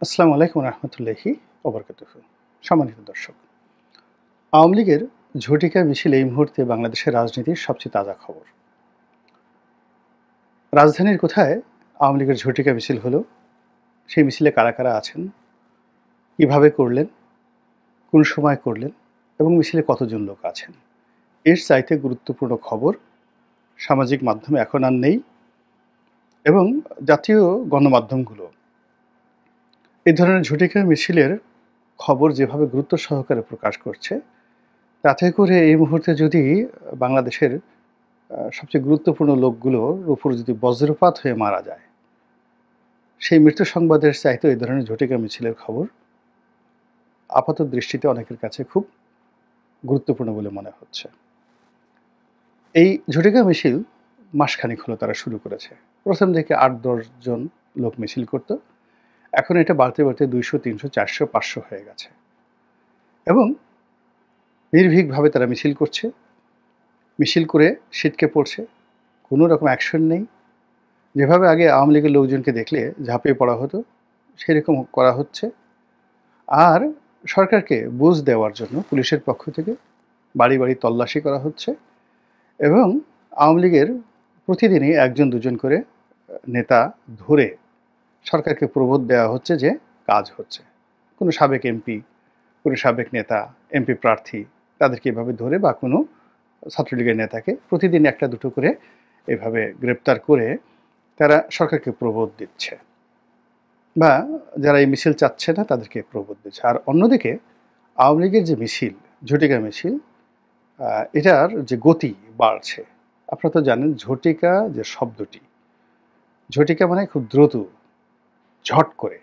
আসসালামু আলাইকুম রহমতুল্লাহি ওবরকাতুহু। সম্মানিত দর্শক, আওয়ামী লীগের ঝটিকা মিছিল এই মুহূর্তে বাংলাদেশের রাজনীতির সবচেয়ে তাজা খবর। রাজধানীর কোথায় আওয়ামী লীগের ঝটিকা মিছিল হলো, সেই মিছিলে কারা কারা আছেন, কিভাবে করলেন, কোন সময় করলেন এবং মিছিলে কতজন লোক আছেন, এর চাইতে গুরুত্বপূর্ণ খবর সামাজিক মাধ্যমে এখন আর নেই। এবং জাতীয় গণমাধ্যমগুলো এই ধরনের ঝটিকা মিছিলের খবর যেভাবে গুরুত্ব সহকারে প্রকাশ করছে, তাতে করে এই মুহূর্তে যদি বাংলাদেশের সবচেয়ে গুরুত্বপূর্ণ লোকগুলোর উপর যদি বজ্রপাত হয়ে মারা যায়, সেই মৃত্যু সংবাদের চাইতে এই ধরনের ঝটিকা মিছিলের খবর আপাত দৃষ্টিতে অনেকের কাছে খুব গুরুত্বপূর্ণ বলে মনে হচ্ছে। এই ঝটিকা মিছিল মাসখানেক হলো তারা শুরু করেছে। প্রথম দিকে ৮-১০ জন লোক মিছিল করত, এখন এটা বাড়তে বাড়তে ২০০, ৩০০, ৪০০, ৫০০ হয়ে গেছে এবং নির্ভীকভাবে তারা মিছিল করছে। মিছিল করে ছিটকে পড়ছে, কোনো রকম অ্যাকশন নেই। যেভাবে আগে আওয়ামী লীগের লোকজনকে দেখলে ঝাঁপিয়ে পড়া হতো, সেরকম করা হচ্ছে। আর সরকারকে বুঝ দেওয়ার জন্য পুলিশের পক্ষ থেকে বাড়ি বাড়ি তল্লাশি করা হচ্ছে এবং আওয়ামী লীগের প্রতিদিনই ১ জন ২ জন করে নেতা ধরে সরকারকে প্রবোধ দেওয়া হচ্ছে যে কাজ হচ্ছে। কোনো সাবেক এমপি, কোনো সাবেক নেতা, এমপি প্রার্থী, তাদেরকে এভাবে ধরে বা কোনো ছাত্রলীগের নেতাকে প্রতিদিন ১টা ২টো করে এভাবে গ্রেপ্তার করে তারা সরকারকে প্রবোধ দিচ্ছে বা যারা এই মিছিল চাচ্ছে না তাদেরকে প্রবোধ দিচ্ছে। আর অন্যদিকে আওয়ামী লীগের যে মিছিল, ঝটিকা মিছিল, এটার যে গতি বাড়ছে। আপনারা তো জানেন ঝটিকা যে শব্দটি, ঝটিকা মানে খুব দ্রুত, ঝট করে,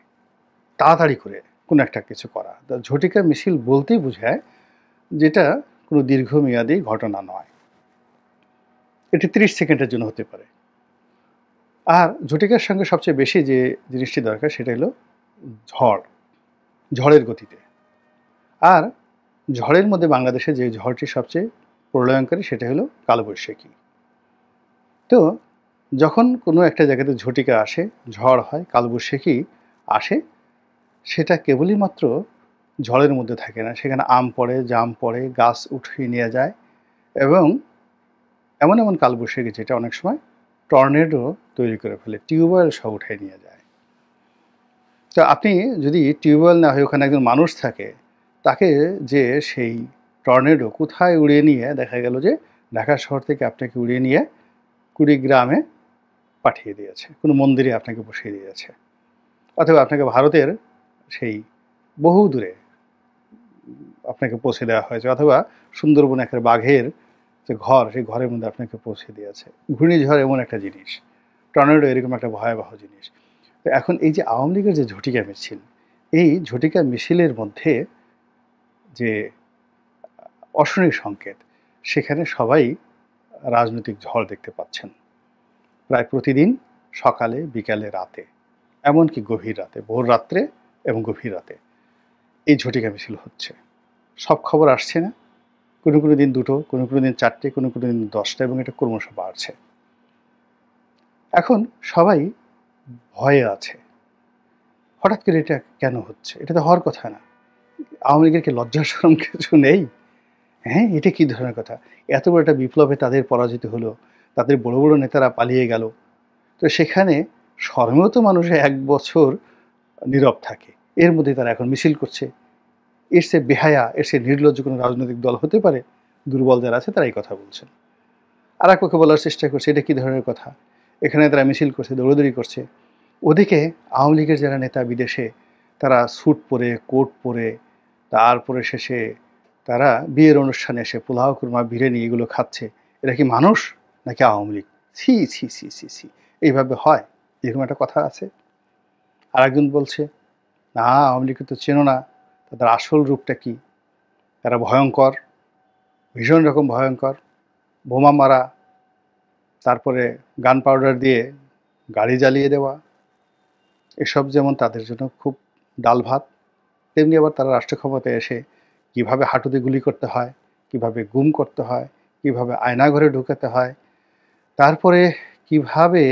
তাড়াতাড়ি করে কোনো একটা কিছু করা। তা ঝটিকা মিছিল বলতেই বোঝায় যেটা কোনো দীর্ঘমেয়াদী ঘটনা নয়। এটি ৩০ সেকেন্ডের জন্য হতে পারে। আর ঝটিকার সঙ্গে সবচেয়ে বেশি যে জিনিসটি দরকার সেটা হলো ঝড়, ঝড়ের গতিতে। আর ঝড়ের মধ্যে বাংলাদেশে যে ঝড়টি সবচেয়ে প্রলয়ঙ্করী সেটা হলো কালবৈশাখী। তো যখন কোনো একটা জায়গাতে ঝটিকা আসে, ঝড় হয়, কালবৈশাখী আসে, সেটা কেবলই মাত্র ঝড়ের মধ্যে থাকে না, সেখানে আম পড়ে, জাম পড়ে, গাছ উঠিয়ে নিয়ে যায় এবং এমন এমন কালবৈশাখী যেটা অনেক সময় টর্নেডো তৈরি করে ফেলে, টিউবওয়েল সহ উঠায় নিয়ে যায়। তো আপনি যদি টিউবওয়েল না হয়ে ওখানে একজন মানুষ থাকে, তাকে যে সেই টর্নেডো কোথায় উড়িয়ে নিয়ে দেখা গেল যে ঢাকা শহর থেকে আপনাকে উড়িয়ে নিয়ে কুড়িগ্রামে পাঠিয়ে দিয়েছে, কোনো মন্দিরে আপনাকে বসিয়ে দিয়েছে, অথবা আপনাকে ভারতের সেই বহু দূরে আপনাকে পৌঁছে দেওয়া হয়েছে, অথবা সুন্দরবন একটা বাঘের যে ঘর, সেই ঘরের মধ্যে আপনাকে পৌঁছে দিয়েছে। ঘূর্ণিঝড় এমন একটা জিনিস, টর্নেডো এরকম একটা ভয়াবহ জিনিস। তো এখন এই যে আওয়ামী লীগের যে ঝটিকা মিছিল, এই ঝটিকা মিছিলের মধ্যে যে অশনি সংকেত, সেখানে সবাই রাজনৈতিক ঝড় দেখতে পাচ্ছেন প্রায় প্রতিদিন, সকালে, বিকালে, রাতে, এমনকি গভীর রাতে, ভোর রাত্রে এবং গভীর রাতে এই ঝটিকা মিছিল হচ্ছে। সব খবর আসছে না, কোনো কোনো দিন ২টো, কোনো কোনো দিন ৪টে, কোনো কোনো দিন ১০টা এবং এটা ক্রমশ বাড়ছে। এখন সবাই ভয়ে আছে, হঠাৎ করে এটা কেন হচ্ছে? এটা তো হওয়ার কথা না। আওয়ামী লীগের কি লজ্জা শরম কিছু নেই? হ্যাঁ, এটা কি ধরনের কথা? এত বড় একটা বিপ্লবে তাদের পরাজিত হলো, তাদের বড় বড় নেতারা পালিয়ে গেল। তো সেখানে শরমেও তো মানুষ ১ বছর নীরব থাকে, এর মধ্যে তারা এখন মিছিল করছে। এর চেয়ে বেহায়া, এর চেয়ে নির্লজ্জ কোনো রাজনৈতিক দল হতে পারে? দুর্বল যারা আছে তারা এই কথা বলছেন। আর এক পক্ষে বলার চেষ্টা করছে এটা কি ধরনের কথা? এখানে তারা মিছিল করছে, দৌড়াদৌড়ি করছে। ওদিকে আওয়ামী লীগের যারা নেতা বিদেশে, তারা স্যুট পরে, কোট পরে, তারপরে শেষে তারা বিয়ের অনুষ্ঠানে এসে পোলাও, কুরমা, বিরিয়ানি এগুলো খাচ্ছে। এরা কি মানুষ নাকি আওয়ামী লীগ? ছি, ছি, ছি, ছি, ছি। এইভাবে হয়? এরকম একটা কথা আছে। আরেকজন বলছে, না আওয়ামী লীগকে তো চেনো না, তাদের আসল রূপটা কি? তারা ভয়ঙ্কর, ভীষণ রকম ভয়ঙ্কর। বোমা মারা, তারপরে গান পাউডার দিয়ে গাড়ি জ্বালিয়ে দেওয়া, এসব যেমন তাদের জন্য খুব ডাল ভাত, তেমনি আবার তারা রাষ্ট্র ক্ষমতায় এসে কীভাবে হাঁটুতে গুলি করতে হয়, কীভাবে গুম করতে হয়, কীভাবে আয়নাঘরে ঢুকাতে হয়, তারপরে কীভাবে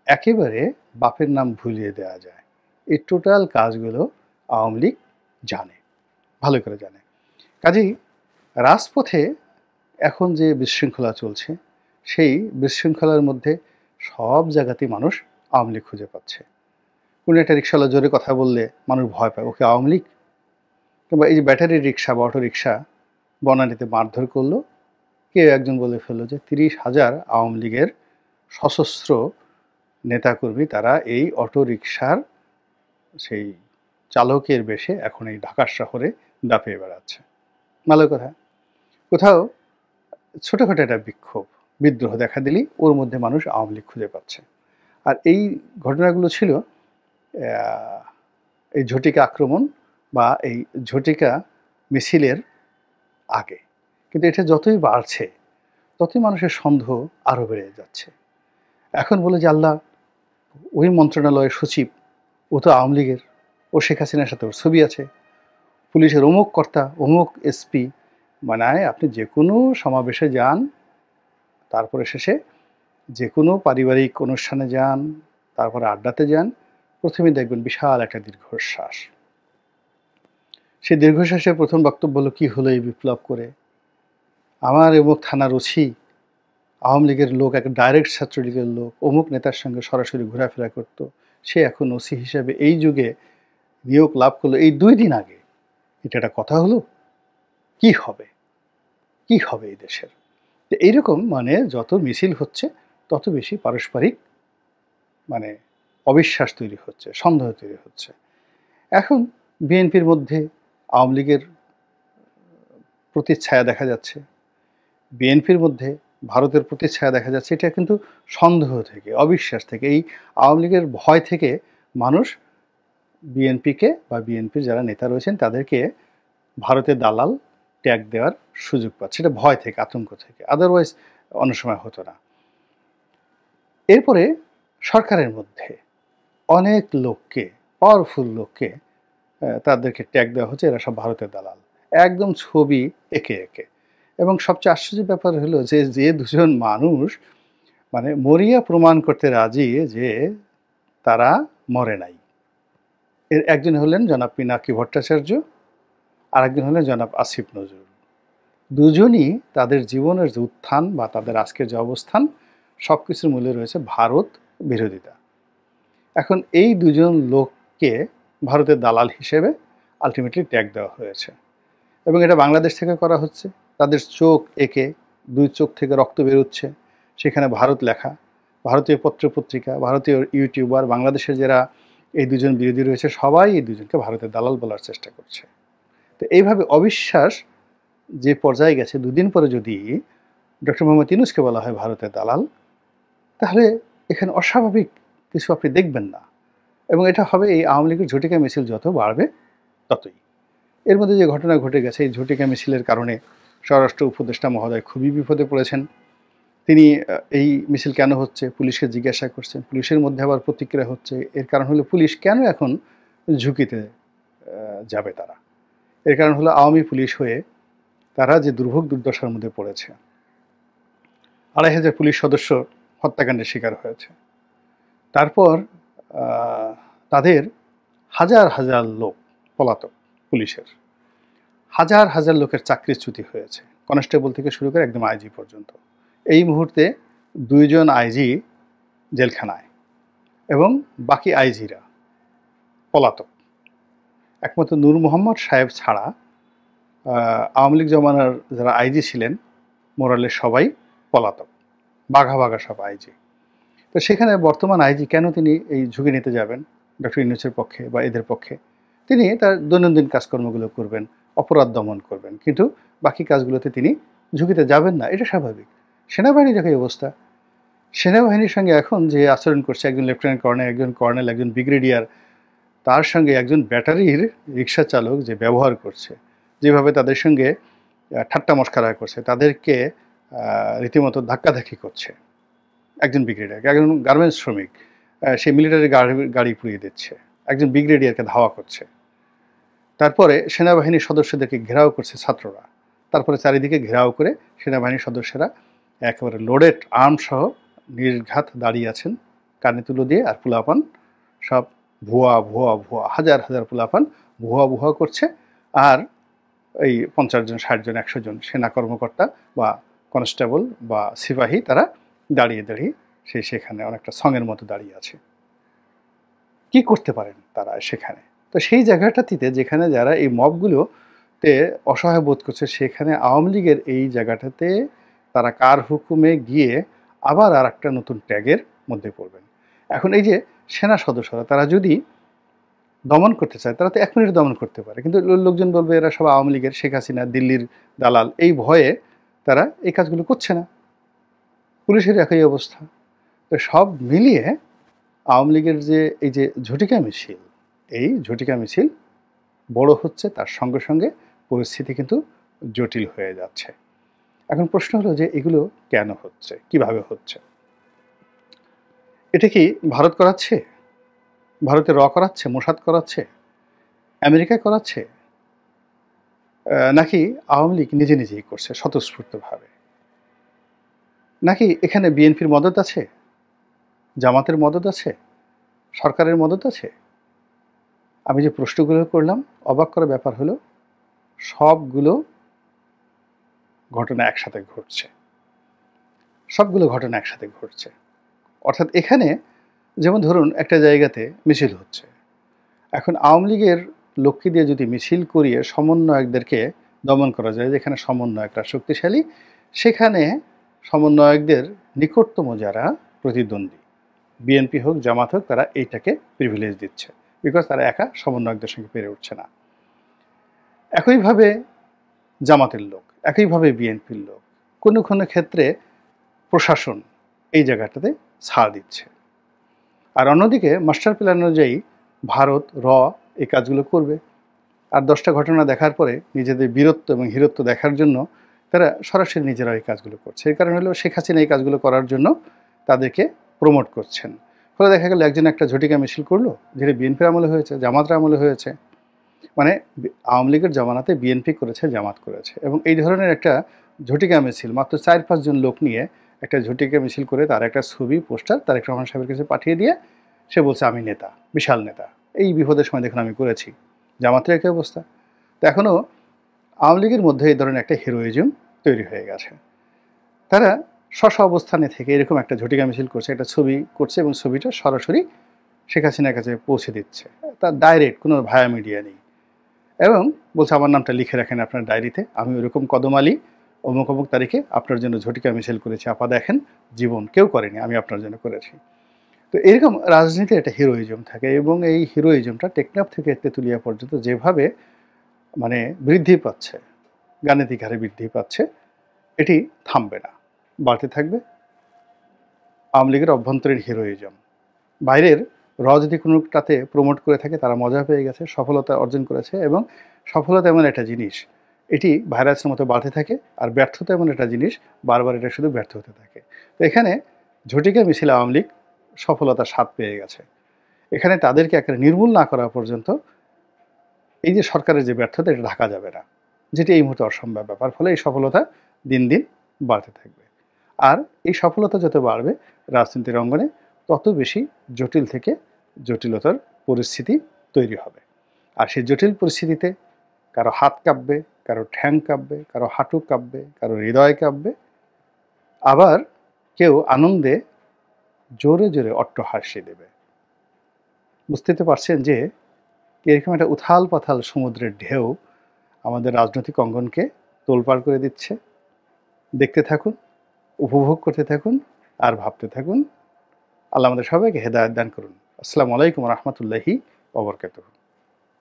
একেবারে বাপের নাম ভুলিয়ে দেওয়া যায়, এই টোটাল কাজগুলো আওয়ামী লীগ জানে, ভালো করে জানে। কাজেই রাজপথে এখন যে বিশৃঙ্খলা চলছে, সেই বিশৃঙ্খলার মধ্যে সব জায়গাতেই মানুষ আওয়ামী লীগ খুঁজে পাচ্ছে। কোনো একটা রিক্সাওয়ালা জোরে কথা বললে মানুষ ভয় পায়, ওকে আওয়ামী লীগ। কিংবা এই যে ব্যাটারি রিক্সা বা অটো রিক্সা বনানীতে মারধর করলো, কেউ একজন বলে ফেললো যে 30,000 আওয়ামী লীগের সশস্ত্র নেতাকর্মী তারা এই অটো রিক্সার সেই চালকের বেশে এখন এই ঢাকা শহরে দাপিয়ে বেড়াচ্ছে। ভালো কথা। কোথাও ছোটোখাটো একটা বিক্ষোভ বিদ্রোহ দেখা দিলেই ওর মধ্যে মানুষ আওয়ামী লীগ খুঁজে পাচ্ছে। আর এই ঘটনাগুলো ছিল এই ঝটিকা আক্রমণ বা এই ঝটিকা মিছিলের আগে। কিন্তু এটা যতই বাড়ছে ততই মানুষের সন্দেহ আরও বেড়ে যাচ্ছে। এখন বলে যে আল্লাহ, ওই মন্ত্রণালয়ের সচিব ও তো আওয়ামী লীগের, ও শেখ হাসিনার সাথে ওর ছবি আছে, পুলিশের অমুক কর্তা অমুক এসপি। মানে আপনি যে কোনো সমাবেশে যান, তারপরে শেষে যে কোনো পারিবারিক অনুষ্ঠানে যান, তারপরে আড্ডাতে যান, প্রথমে দেখবেন বিশাল একটা দীর্ঘশ্বাস। সেই দীর্ঘশ্বাসের প্রথম বক্তব্য হলো, কী হলো এই বিপ্লব করে? আমার অমুক থানার ওসি আওয়ামী লীগের লোক, একটা ডাইরেক্ট ছাত্রলীগের লোক, অমুক নেতার সঙ্গে সরাসরি ঘোরাফেরা করত, সে এখন ওসি হিসাবে এই যুগে নিয়োগ লাভ করলো এই 2 দিন আগে। এটা একটা কথা হলো? কি হবে, কি হবে এই দেশের? তো এইরকম মানে যত মিছিল হচ্ছে তত বেশি পারস্পরিক মানে অবিশ্বাস তৈরি হচ্ছে, সন্দেহ তৈরি হচ্ছে। এখন বিএনপির মধ্যে আওয়ামী লীগের প্রতিচ্ছায়া দেখা যাচ্ছে, বিএনপির মধ্যে ভারতের প্রতিচ্ছায়া দেখা যাচ্ছে। এটা কিন্তু সন্দেহ থেকে, অবিশ্বাস থেকে, এই আওয়ামী লীগের ভয় থেকে মানুষ বিএনপিকে বা বিএনপির যারা নেতা রয়েছেন তাদেরকে ভারতের দালাল ট্যাগ দেওয়ার সুযোগ পাচ্ছে। এটা ভয় থেকে, আতঙ্ক থেকে, আদারওয়াইজ অনেক সময় হতো না। এরপরে সরকারের মধ্যে অনেক লোককে, পাওয়ারফুল লোককে তাদেরকে ট্যাগ দেওয়া হচ্ছে এরা সব ভারতের দালাল, একদম ছবি একে একে। এবং সবচেয়ে আশ্চর্যের ব্যাপার হলো যে যে দুজন মানুষ মানে মরিয়া প্রমাণ করতে রাজি যে তারা মরে নাই, এর একজন হলেন জনাব পিনাকি ভট্টাচার্য, আর একজন হলেন জনাব আসিফ নজরুল। দুজনই তাদের জীবনের যে উত্থান বা তাদের আজকের যে অবস্থান, সব কিছুর মূলে রয়েছে ভারত বিরোধিতা। এখন এই দুজন লোককে ভারতের দালাল হিসেবে আলটিমেটলি ট্যাগ দেওয়া হয়েছে এবং এটা বাংলাদেশ থেকে করা হচ্ছে। তাদের চোখ একে, 2 চোখ থেকে রক্ত বেরোচ্ছে, সেখানে ভারত লেখা। ভারতীয় পত্রপত্রিকা, ভারতীয় ইউটিউবার, বাংলাদেশের যারা এই দুজন বিরোধী রয়েছে সবাই এই দুজনকে ভারতের দালাল বলার চেষ্টা করছে। তো এইভাবে অবিশ্বাস যে পর্যায়ে গেছে, 2 দিন পরে যদি ডক্টর মোহাম্মদ ইউনূসকে বলা হয় ভারতের দালাল, তাহলে এখানে অস্বাভাবিক কিছু আপনি দেখবেন না। এবং এটা হবে এই আওয়ামী লীগের ঝটিকা মিছিল যত বাড়বে ততই। এর মধ্যে যে ঘটনা ঘটে গেছে, এই ঝটিকা মিছিলের কারণে স্বরাষ্ট্র উপদেষ্টা মহোদয় খুবই বিপদে পড়েছেন। তিনি এই মিছিল কেন হচ্ছে পুলিশকে জিজ্ঞাসা করছেন, পুলিশের মধ্যে আবার প্রতিক্রিয়া হচ্ছে। এর কারণ হলো পুলিশ কেন এখন ঝুঁকিতে যাবে তারা? এর কারণ হলো আওয়ামী পুলিশ হয়ে তারা যে দুর্ভোগ দুর্দশার মধ্যে পড়েছে। 2,500 পুলিশ সদস্য হত্যাকাণ্ডের শিকার হয়েছে। তারপর তাদের হাজার হাজার লোক পলাতক, পুলিশের হাজার হাজার লোকের চাকরিচ্যুতি হয়েছে, কনস্টেবল থেকে শুরু করে একদম আইজি পর্যন্ত। এই মুহূর্তে 2 জন আইজি জেলখানায় এবং বাকি আইজিরা পলাতক। একমাত্র নূর মোহাম্মদ সাহেব ছাড়া আওয়ামী লীগ জমানার যারা আইজি ছিলেন মোরালের সবাই পলাতক, বাঘা বাঘা সব আইজি। তো সেখানে বর্তমান আইজি কেন তিনি এই ঝুঁকি নিতে যাবেন ডক্টর ইউনূসের পক্ষে বা এদের পক্ষে? তিনি তার দৈনন্দিন কাজকর্মগুলো করবেন, অপরাধ দমন করবেন, কিন্তু বাকি কাজগুলোতে তিনি ঝুঁকিতে যাবেন না, এটা স্বাভাবিক। সেনাবাহিনীর একই অবস্থা। সেনাবাহিনীর সঙ্গে এখন যে আচরণ করছে একজন লেফটেন্যান্ট কর্নেল, একজন কর্নেল, একজন ব্রিগেডিয়ার, তার সঙ্গে একজন ব্যাটারির রিক্সা চালক যে ব্যবহার করছে, যেভাবে তাদের সঙ্গে ঠাট্টা মশকরা করছে, তাদেরকে রীতিমতো ধাক্কাধাক্কি করছে। একজন ব্রিগেডিয়ার, একজন গার্মেন্টস শ্রমিক, সে মিলিটারি গাড়ি পুড়িয়ে দিচ্ছে, একজন ব্রিগেডিয়ারকে ধাওয়া করছে। তারপরে সেনাবাহিনীর সদস্যদেরকে ঘেরাও করছে ছাত্ররা। তারপরে চারিদিকে ঘেরাও করে সেনাবাহিনীর সদস্যরা একেবারে লোডেড আর্ম সহ নির্ঘাত দাঁড়িয়ে আছেন, কানে তুলো দিয়ে, আর পোলাপান সব ভুয়া ভুয়া ভুয়া হাজার হাজার পোলাপান ভুয়া ভুয়া করছে। আর এই 50 জন 60 জন 100 জন সেনা কর্মকর্তা বা কনস্টেবল বা সিপাহী তারা দাঁড়িয়ে দাঁড়িয়ে সেখানে অনেকটা সঙের মতো দাঁড়িয়ে আছে। কি করতে পারেন তারা সেখানে? তো সেই জায়গাটাতে যেখানে যারা এই মবগুলোতে অসহায় বোধ করছে, সেখানে আওয়ামী লীগের এই জায়গাটাতে তারা কার হুকুমে গিয়ে আবার আর একটা নতুন ট্যাগের মধ্যে পড়বেন। এখন এই যে সেনা সদস্যরা তারা যদি দমন করতে চায়, তারা তো 1 মিনিটে দমন করতে পারে। কিন্তু লোকজন বলবে এরা সব আওয়ামী লীগের, শেখ হাসিনা, দিল্লির দালাল, এই ভয়ে তারা এই কাজগুলো করছে না। পুলিশের একই অবস্থা। তো সব মিলিয়ে আওয়ামী লীগের যে এই যে ঝটিকা মিছিল, এই ঝটিকা মিছিল বড় হচ্ছে, তার সঙ্গে সঙ্গে পরিস্থিতি কিন্তু জটিল হয়ে যাচ্ছে। এখন প্রশ্ন হলো যে এগুলো কেন হচ্ছে, কিভাবে হচ্ছে? এটা কি ভারত করাচ্ছে? ভারতে করাচ্ছে, মোসাদ করাচ্ছে, আমেরিকা করাচ্ছে, নাকি আওয়ামী লীগ নিজে নিজেই করছে স্বতঃস্ফূর্তভাবে? নাকি এখানে বিএনপির মদত আছে, জামাতের মদত আছে, সরকারের মদত আছে? আমি যে প্রশ্নগুলো করলাম, অবাক করার ব্যাপার হলো সবগুলো ঘটনা একসাথে ঘটছে। সবগুলো ঘটনা একসাথে ঘটছে। অর্থাৎ এখানে যেমন ধরুন একটা জায়গাতে মিছিল হচ্ছে। এখন আওয়ামী লীগের লোককে দিয়ে যদি মিছিল করিয়ে সমন্বয়কদেরকে দমন করা যায়, যেখানে সমন্বয়করা শক্তিশালী, সেখানে সমন্বয়কদের নিকটতম যারা প্রতিদ্বন্দ্বী, বিএনপি হোক জামাত হোক, তারা এইটাকে প্রিভিলেজ দিচ্ছে, বিকজ তারা একা সমন্বয়কদের সঙ্গে পেরে উঠছে না। একইভাবে জামাতের লোক, একইভাবে বিএনপির লোক, কোনো কোনো ক্ষেত্রে প্রশাসন এই জায়গাটাতে ছাড় দিচ্ছে। আর অন্যদিকে মাস্টার প্ল্যান অনুযায়ী ভারত এই কাজগুলো করবে। আর 10টা ঘটনা দেখার পরে নিজেদের বীরত্ব এবং হিরত্ব দেখার জন্য তারা সরাসরি নিজেরা এই কাজগুলো করছে। এই কারণে হলো শেখ হাসিনা এই কাজগুলো করার জন্য তাদেরকে প্রমোট করছেন। ফলে দেখা গেল একজন একটা ঝটিকা মিছিল করলো, যেটা বিএনপির আমলে হয়েছে, জামাতের আমলে হয়েছে। মানে আওয়ামী লীগের জমানাতে বিএনপি করেছে, জামাত করেছে, এবং এই ধরনের একটা ঝটিকা মিছিল মাত্র 4-5 জন লোক নিয়ে একটা ঝটিকা মিছিল করে তার একটা ছবি পোস্টার তারেক রহমান সাহেবের কাছে পাঠিয়ে দিয়ে সে বলছে আমি নেতা, বিশাল নেতা, এই বিপদের সময় দেখুন আমি করেছি। জামাতের একই অবস্থা। তো এখনও আওয়ামী লীগের মধ্যে এই ধরনের একটা হিরোইজম তৈরি হয়ে গেছে। তারা স্ব অবস্থানে থেকে এরকম একটা ঝটিকা মিছিল করছে, একটা ছবি করছে এবং ছবিটা সরাসরি শেখ হাসিনার কাছে পৌঁছে দিচ্ছে। তার ডাইরেক্ট কোনো ভায়া মিডিয়া নেই, এবং বলছে আমার নামটা লিখে রাখেন আপনার ডায়েরিতে, আমি ওরকম কদম আলী অমুক অমুক তারিখে আপনার জন্য ঝটিকা মিছিল করেছি, আপা দেখেন, জীবন কেউ করেনি, আমি আপনার জন্য করেছি। তো এরকম রাজনীতির একটা হিরোইজম থাকে, এবং এই হিরোইজমটা টেকনাফ থেকে তেঁতুলিয়া পর্যন্ত যেভাবে মানে বৃদ্ধি পাচ্ছে, গাণিতিক হারে বৃদ্ধি পাচ্ছে, এটি থামবে না, বাড়তে থাকবে। আওয়ামী লীগের অভ্যন্তরীণ হিরোইজম বাইরের যদি কোনোটাতে প্রমোট করে থাকে, তারা মজা পেয়ে গেছে, সফলতা অর্জন করেছে, এবং সফলতা এমন একটা জিনিস, এটি ভাইরাসের মতো বাড়তে থাকে। আর ব্যর্থতা এমন একটা জিনিস, বারবার এটা শুধু ব্যর্থ হতে থাকে। তো এখানে ঝটিকা মিছিল আওয়ামী লীগ সফলতার স্বাদ পেয়ে গেছে। এখানে তাদেরকে একেবারে নির্মূল না করা পর্যন্ত এই যে সরকারের যে ব্যর্থতা, এটা ঢাকা যাবে না, যেটি এই মুহূর্তে অসম্ভব ব্যাপার। ফলে এই সফলতা দিন দিন বাড়তে থাকবে। আর এই সফলতা যত বাড়বে রাজনীতির অঙ্গনে, তত বেশি জটিল থেকে জটিলতার পরিস্থিতি তৈরি হবে। আর সেই জটিল পরিস্থিতিতে কারো হাত কাঁপবে, কারো ঠ্যাং কাঁপবে, কারো হাঁটু কাঁপবে, কারো হৃদয় কাঁপবে, আবার কেউ আনন্দে জোরে জোরে অট্টহাসি দেবে। বুঝতে তো পারছেন যে এরকম একটা উথাল পাথাল সমুদ্রের ঢেউ আমাদের রাজনৈতিক অঙ্গনকে তোলপাড় করে দিচ্ছে। দেখতে থাকুন, উপভোগ করতে থাকুন, আর ভাবতে থাকুন। আল্লাহ আমাদের সবাইকে হেদায়েত দান করুন। আসসালামু আলাইকুম ওয়া রাহমাতুল্লাহি ওয়া বারাকাতুহু।